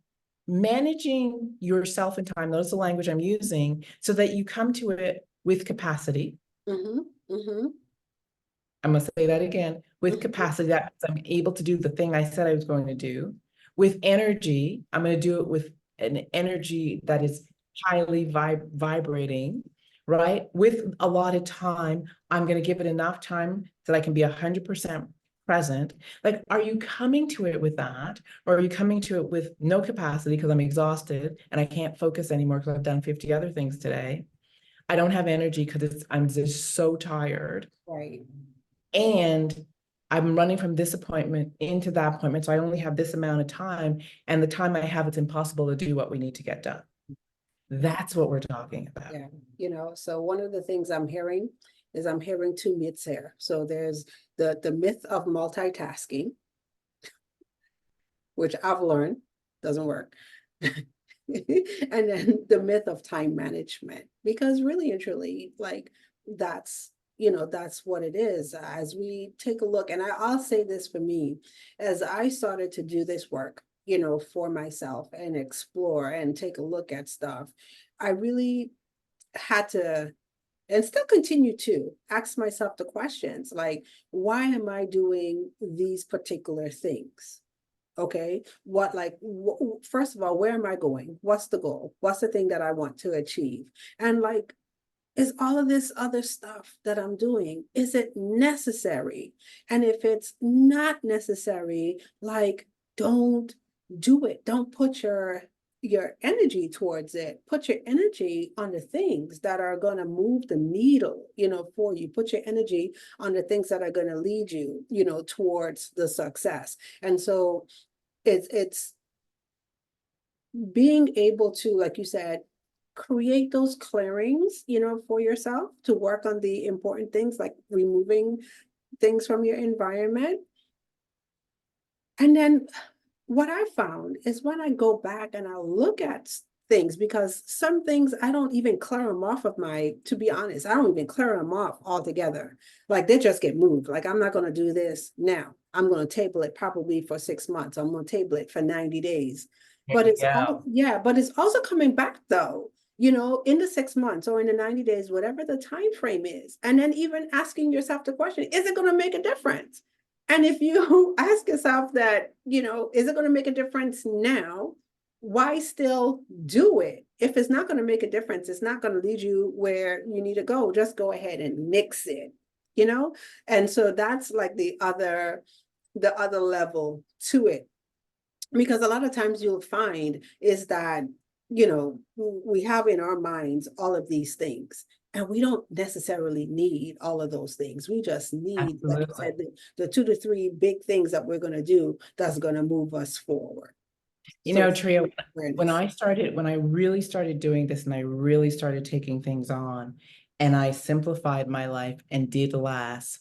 Speaker 1: managing yourself in time? Notice the language I'm using so that you come to it with capacity.
Speaker 2: Mhm. Mhm.
Speaker 1: I'm going to say that again, with
Speaker 2: Mhm.
Speaker 1: capacity, that I'm able to do the thing I said I was going to do. With energy, I'm going to do it with an energy that is highly vibrating, right? With a lot of time, I'm going to give it enough time that I can be 100% present. Like, are you coming to it with that? Or are you coming to it with no capacity because I'm exhausted and I can't focus anymore because I've done 50 other things today? I don't have energy because I'm just so tired.
Speaker 2: Right.
Speaker 1: And I'm running from this appointment into that appointment. So I only have this amount of time. And the time I have, it's impossible to do what we need to get done. That's what we're talking about.
Speaker 2: Yeah, so one of the things I'm hearing is I'm hearing two myths here. So there's the myth of multitasking, which I've learned doesn't work. And then the myth of time management, because really and truly, like that's that's what it is. As we take a look, and I'll say this for me, as I started to do this work, for myself and explore and take a look at stuff, I really had to, and still continue to ask myself the questions like, why am I doing these particular things? Okay, what, like, first of all, where am I going? What's the goal? What's the thing that I want to achieve? And like, is all of this other stuff that I'm doing, is it necessary? And if it's not necessary, like, don't do it. Don't put your energy towards it. Put your energy on the things that are going to move the needle, for you. Put your energy on the things that are going to lead you, towards the success. And so it's being able to, like you said, create those clearings, for yourself to work on the important things, like removing things from your environment. And then what I found is when I go back and I look at things, because some things I don't even clear them off of to be honest, I don't even clear them off altogether. Like they just get moved. Like, I'm not going to do this now. I'm going to table it probably for 6 months. I'm going to table it for 90 days.
Speaker 1: There
Speaker 2: But
Speaker 1: you
Speaker 2: it's
Speaker 1: go.
Speaker 2: but it's also coming back though, in the 6 months or in the 90 days, whatever the time frame is. And then even asking yourself the question, is it going to make a difference? And if you ask yourself that, is it going to make a difference now? Why still do it? If it's not going to make a difference, it's not going to lead you where you need to go. Just go ahead and mix it, you know? And so that's like the other level to it. Because a lot of times you'll find is that, we have in our minds all of these things. And we don't necessarily need all of those things. We just need, like you
Speaker 1: Absolutely.
Speaker 2: said, the 2 to 3 big things that we're going to do that's going to move us forward.
Speaker 1: You
Speaker 2: So
Speaker 1: know,
Speaker 2: it's
Speaker 1: Tria,
Speaker 2: awareness.
Speaker 1: when I really started doing this and I really started taking things on and I simplified my life and did less,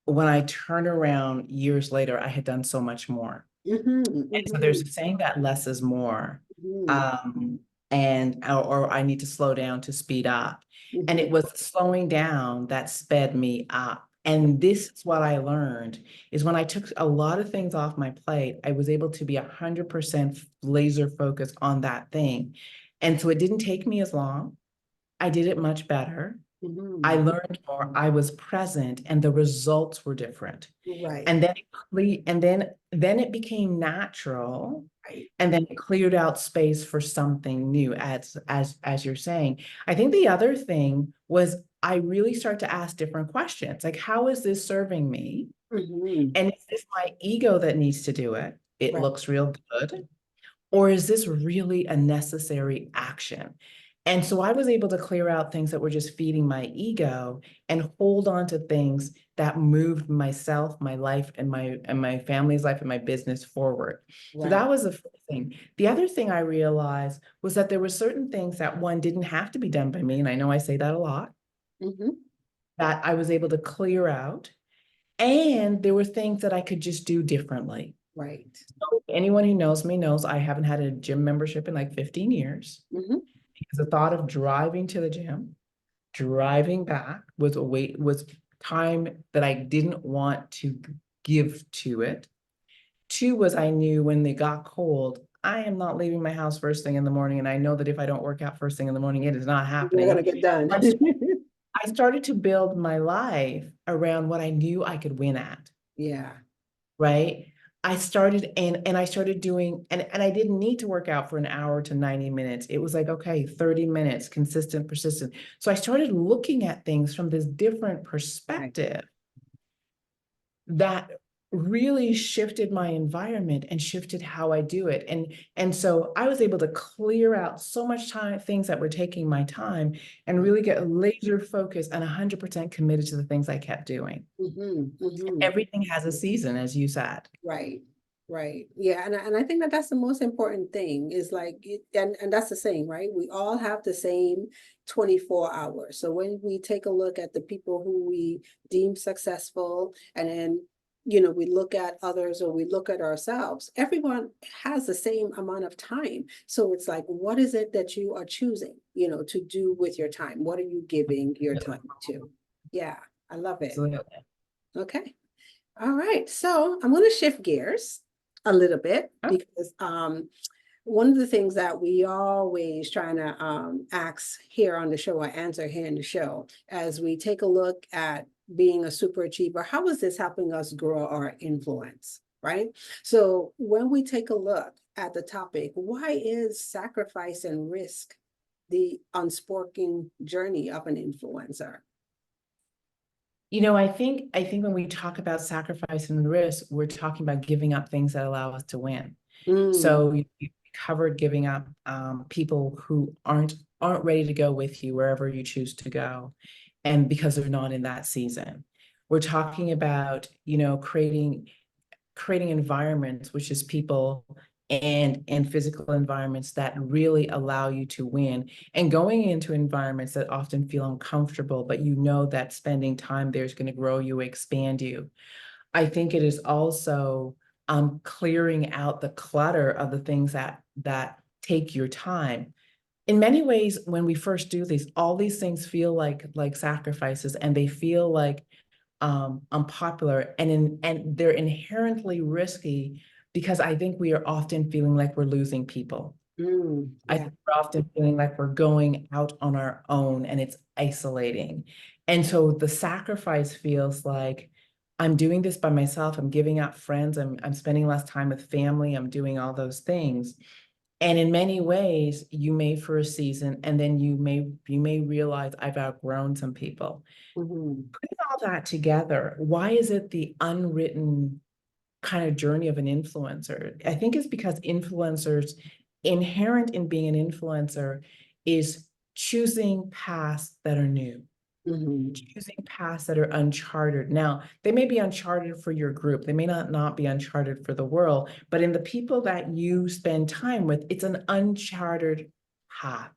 Speaker 1: when I turned around years later, I had done so much more. And so there's a saying that less is more.
Speaker 2: Mhm,
Speaker 1: Um, and or I need to slow down to speed up. And
Speaker 2: mhm.
Speaker 1: it was slowing down that sped me up. And this is what I learned is when I took a lot of things off my plate, I was able to be 100% laser focused on that thing. And so it didn't take me as long. I did it much better. I
Speaker 2: Mhm.
Speaker 1: learned more. I was present, and the results were different.
Speaker 2: Right,
Speaker 1: And then then it became natural,
Speaker 2: right.
Speaker 1: and then it cleared out space for something new, as you're saying. I think the other thing was I really start to ask different questions, like how is this serving me?
Speaker 2: Mhm.
Speaker 1: And is this my ego that needs to do it? It
Speaker 2: Right,
Speaker 1: looks real good. Or is this really a necessary action? And so I was able to clear out things that were just feeding my ego and hold on to things that moved myself, my life, and my family's life and my business forward. So
Speaker 2: right.
Speaker 1: that was the first thing. The other thing I realized was that there were certain things that one didn't have to be done by me, and I know I say that a lot,
Speaker 2: Mhm.
Speaker 1: that I was able to clear out. And there were things that I could just do differently.
Speaker 2: Right.
Speaker 1: So anyone who knows me knows I haven't had a gym membership in like 15 years
Speaker 2: Mhm.
Speaker 1: because the thought of driving to the gym, driving back was time that I didn't want to give to it. Two was I knew when they got cold, I am not leaving my house first thing in the morning. And I know that if I don't work out first thing in the morning, it is not
Speaker 2: We're gonna
Speaker 1: happening.
Speaker 2: get done.
Speaker 1: I started to build my life around what I knew I could win at.
Speaker 2: Yeah.
Speaker 1: Right? I started and I started doing and I didn't need to work out for an hour to 90 minutes. It was like, okay, 30 minutes, consistent, persistent. So I started looking at things from this different
Speaker 2: Right.
Speaker 1: perspective that really shifted my environment and shifted how I do it. And so I was able to clear out so much time, things that were taking my time, and really get laser focused and 100% committed to the things I kept doing.
Speaker 2: Hmm.
Speaker 1: Everything has a season, as you said.
Speaker 2: Right, right. Yeah, and I think that that's the most important thing is like, and that's the saying, right? We all have the same 24 hours. So when we take a look at the people who we deem successful, and then, we look at others or we look at ourselves, everyone has the same amount of time. So it's like, what is it that you are choosing, to do with your time? What are you giving your time to? Yeah, I love it.
Speaker 1: Absolutely.
Speaker 2: Okay. All right, so I'm going to shift gears a little bit
Speaker 1: Oh,
Speaker 2: because one of the things that we always trying to ask here on the show or answer here in the show as we take a look at being a super achiever, how is this helping us grow our influence, right? So when we take a look at the topic, why is sacrifice and risk the unspoken journey of an influencer?
Speaker 1: I think when we talk about sacrifice and risk, we're talking about giving up things that allow us to win.
Speaker 2: Mm,
Speaker 1: So you covered giving up people who aren't ready to go with you wherever you choose to go, and because they're not in that season. We're talking about, creating environments, which is people and physical environments that really allow you to win, and going into environments that often feel uncomfortable, but you know that spending time there is going to grow you, expand you. I think it is also clearing out the clutter of the things that take your time. In many ways, when we first do these, all these things feel like sacrifices, and they feel like unpopular, and they're inherently risky, because I think we are often feeling like we're losing people. I
Speaker 2: yeah.
Speaker 1: think we're often feeling like we're going out on our own, and it's isolating. And so the sacrifice feels like I'm doing this by myself. I'm giving up friends. I'm spending less time with family. I'm doing all those things. And in many ways, you may for a season, and then you may realize I've outgrown some people.
Speaker 2: Mhm.
Speaker 1: Putting all that together, why is it the unwritten kind of journey of an influencer? I think it's because influencers, inherent in being an influencer, is choosing paths that are new,
Speaker 2: Mhm.
Speaker 1: choosing paths that are uncharted. Now, they may be uncharted for your group, they may not be uncharted for the world, but in the people that you spend time with, it's an uncharted path.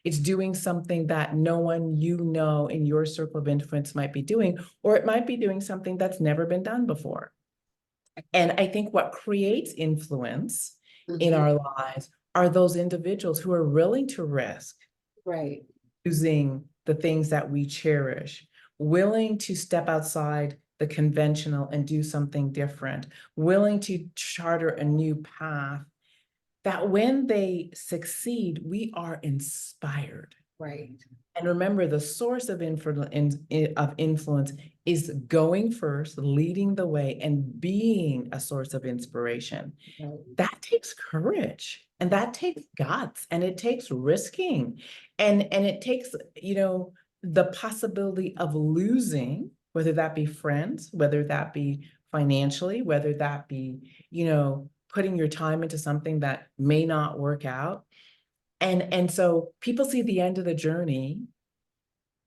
Speaker 1: It's doing something that no one in your circle of influence might be doing, or it might be doing something that's never been done before. And I think what creates influence in
Speaker 2: Mhm.
Speaker 1: our lives are those individuals who are willing to risk
Speaker 2: Right.
Speaker 1: using the things that we cherish, willing to step outside the conventional and do something different, willing to charter a new path, that when they succeed, we are inspired.
Speaker 2: Right.
Speaker 1: And remember, the source of influence is going first, leading the way, and being a source of inspiration.
Speaker 2: Right.
Speaker 1: That takes courage, and that takes guts, and it takes risking, and it takes, the possibility of losing, whether that be friends, whether that be financially, whether that be, putting your time into something that may not work out. And so people see the end of the journey,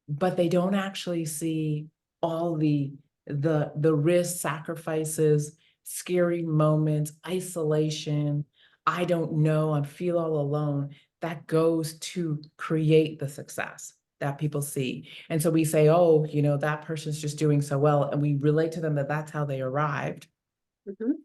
Speaker 1: but they don't actually see all the risks, sacrifices, scary moments, isolation. I don't know, I feel all alone. That goes to create the success that people see. And so we say, oh, that person's just doing so well, and we relate to them that that's how they arrived,
Speaker 2: Mhm.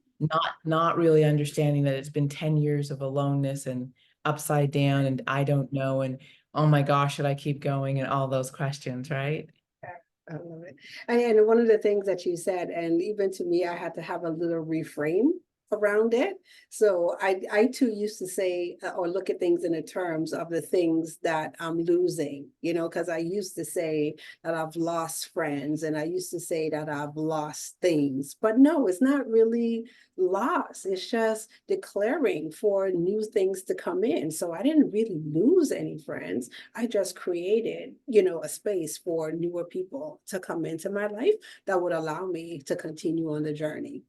Speaker 1: not really understanding that it's been 10 years of aloneness and upside down, and I don't know, and oh my gosh, should I keep going, and all those questions, right?
Speaker 2: Yeah, I love it. And one of the things that you said, and even to me, I had to have a little reframe around it. So I too used to say or look at things in the terms of the things that I'm losing, because I used to say that I've lost friends and I used to say that I've lost things. But no, it's not really loss. It's just declaring for new things to come in. So I didn't really lose any friends. I just created, a space for newer people to come into my life that would allow me to continue on the journey.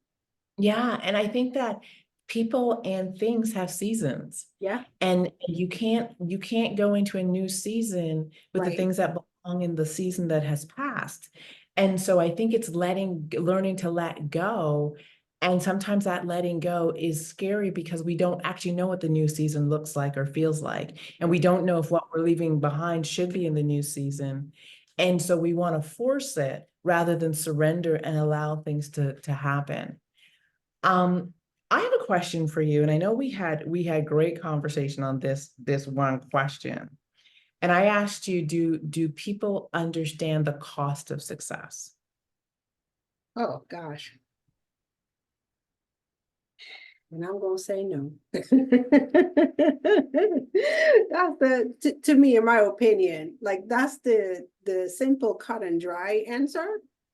Speaker 1: Yeah, and I think that people and things have seasons.
Speaker 2: Yeah,
Speaker 1: And you can't go into a new season with the
Speaker 2: right.
Speaker 1: things that belong in the season that has passed. And so I think it's learning to let go. And sometimes that letting go is scary because we don't actually know what the new season looks like or feels like. And we don't know if what we're leaving behind should be in the new season. And so we want to force it rather than surrender and allow things to happen. Um, I have a question for you, and I know we had great conversation on this one question. And I asked you, do people understand the cost of success?
Speaker 2: Oh, gosh. And I'm gonna say no. That's to me, in my opinion, like that's the simple cut and dry answer.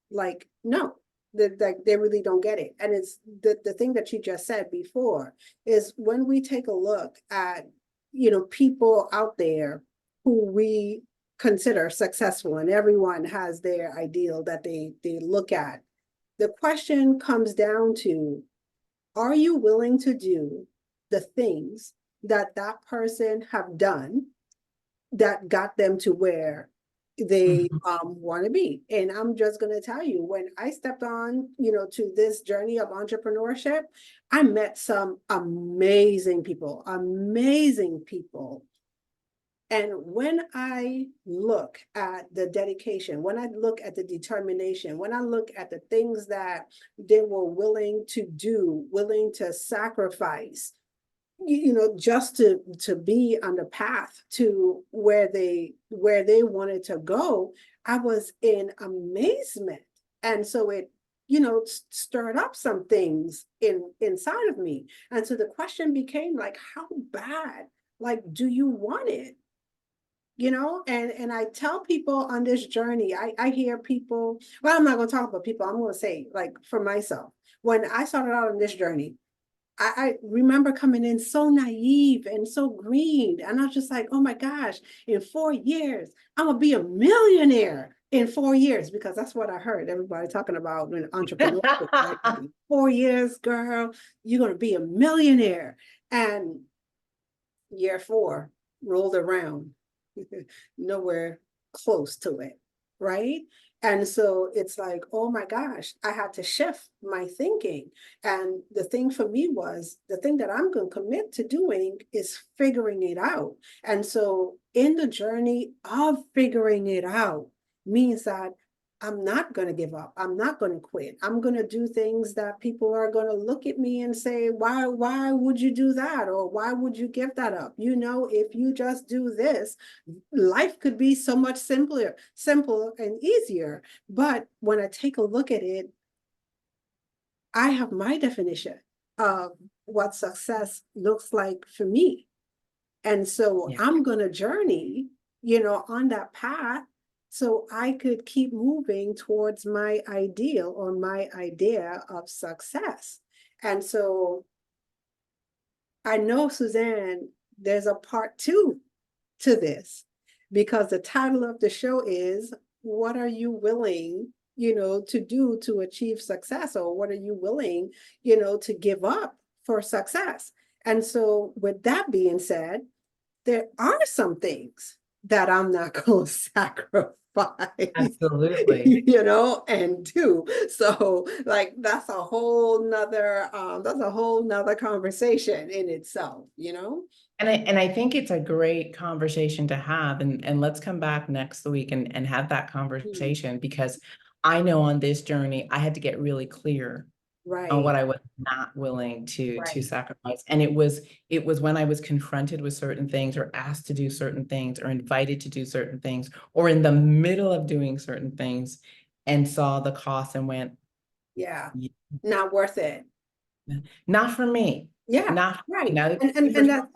Speaker 2: Like, no, that they really don't get it. And it's the thing that you just said before is when we take a look at, people out there who we consider successful, and everyone has their ideal that they look at. The question comes down to, are you willing to do the things that that person have done that got them to where they
Speaker 1: Mhm.
Speaker 2: want to be? And I'm just going to tell you, when I stepped on, to this journey of entrepreneurship, I met some amazing people. And when I look at the dedication, when I look at the determination, when I look at the things that they were willing to do, willing to sacrifice, just to be on the path to where they wanted to go, I was in amazement. And so it, stirred up some things inside of me. And so the question became like, how bad, like, do you want it? And I tell people on this journey, I hear people, well, I'm not going to talk about people, I'm going to say, like, for myself, when I started out on this journey, I remember coming in so naive and so green, and I was just like, oh my gosh, in 4 years I'm gonna be a millionaire in 4 years, because that's what I heard everybody talking about in entrepreneurship, right? 4 years, girl, you're gonna be a millionaire. And year four rolled around, nowhere close to it, right? And so it's like, oh my gosh, I had to shift my thinking. And the thing for me was, the thing that I'm going to commit to doing is figuring it out. And so, in the journey of figuring it out, means that I'm not going to give up. I'm not going to quit. I'm going to do things that people are going to look at me and say, why would you do that? Or why would you give that up? If you just do this, life could be so much simple and easier. But when I take a look at it, I have my definition of what success looks like for me. And so
Speaker 1: Yeah.
Speaker 2: I'm going to journey, on that path, so I could keep moving towards my ideal or my idea of success. And so I know, Suzanne, there's a part two to this, because the title of the show is, what are you willing, to do to achieve success? Or what are you willing, to give up for success? And so, with that being said, there are some things that I'm not going to sacrifice,
Speaker 1: Absolutely.
Speaker 2: and do. So, like, that's a whole nother conversation in itself.
Speaker 1: And I think it's a great conversation to have, and let's come back next week and have that
Speaker 2: Mhm.
Speaker 1: conversation, because I know on this journey I had to get really clear on
Speaker 2: Right,
Speaker 1: what I was not willing to
Speaker 2: right.
Speaker 1: sacrifice. And it was when I was confronted with certain things, or asked to do certain things, or invited to do certain things, or in the middle of doing certain things, and saw the cost and went,
Speaker 2: Yeah,
Speaker 1: "Yeah,
Speaker 2: not worth it.
Speaker 1: not for me,
Speaker 2: Yeah,
Speaker 1: not for me."
Speaker 2: right.
Speaker 1: Now
Speaker 2: And and and that,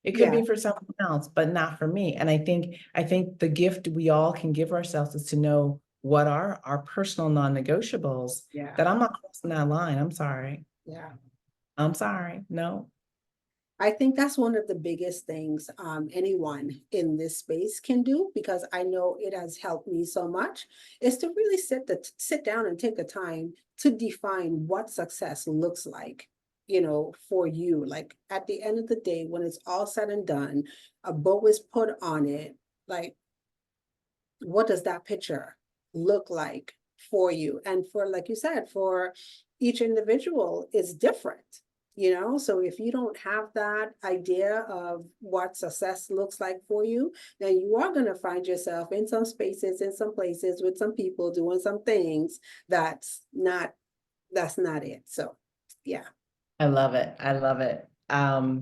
Speaker 1: it could
Speaker 2: yeah,
Speaker 1: be for someone else, but not for me. And I think the gift we all can give ourselves is to know what are our personal non-negotiables,
Speaker 2: yeah,
Speaker 1: that I'm not crossing that line. I'm sorry.
Speaker 2: yeah.
Speaker 1: I'm sorry. No.
Speaker 2: I think that's one of the biggest things anyone in this space can do, because I know it has helped me so much, is to really sit down and take the time to define what success looks like, for you. Like at the end of the day, when it's all said and done, a bow is put on it. Like, what does that picture look like for you? And for, like you said, for each individual is different. So if you don't have that idea of what success looks like for you, then you are going to find yourself in some spaces, in some places, with some people doing some things that's not it. So yeah.
Speaker 1: I love it. I love it.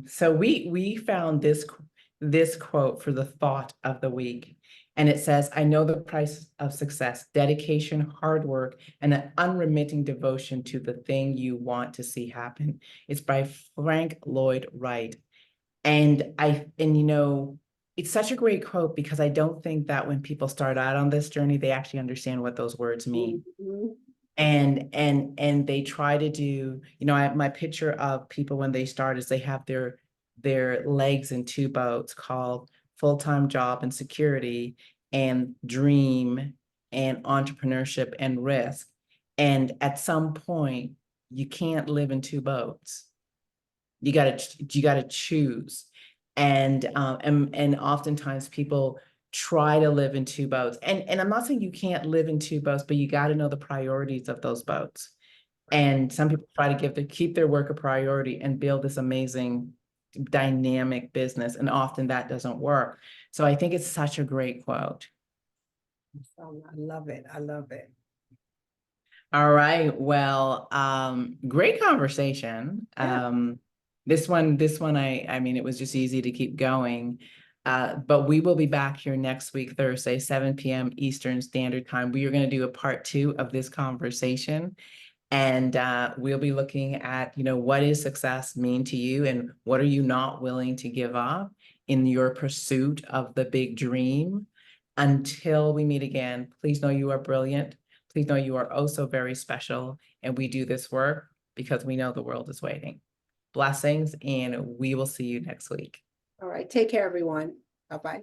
Speaker 1: So we found this quote for the thought of the week. And it says, I know the price of success, dedication, hard work, and an unremitting devotion to the thing you want to see happen. It's by Frank Lloyd Wright. And it's such a great quote because I don't think that when people start out on this journey, they actually understand what those words mean.
Speaker 2: Mhm.
Speaker 1: And they try to do, my picture of people when they start is they have their legs in two boats called full-time job and security and dream and entrepreneurship and risk. And at some point, you can't live in two boats. You gotta choose. And oftentimes people try to live in two boats. And I'm not saying you can't live in two boats, but you got to know the priorities of those boats. And some people try to keep their work a priority and build this amazing dynamic business. And often that doesn't work. So I think it's such a great quote.
Speaker 2: I love it. I love it.
Speaker 1: All right. Well, great conversation.
Speaker 2: Yeah.
Speaker 1: This one, I mean, it was just easy to keep going. But we will be back here next week, Thursday, 7 p.m. Eastern Standard Time. We are going to do a part 2 of this conversation. And we'll be looking at, what does success mean to you and what are you not willing to give up in your pursuit of the big dream? Until we meet again, please know you are brilliant. Please know you are oh so very special. And we do this work because we know the world is waiting. Blessings, and we will see you next week.
Speaker 2: All right. Take care, everyone. Bye-bye.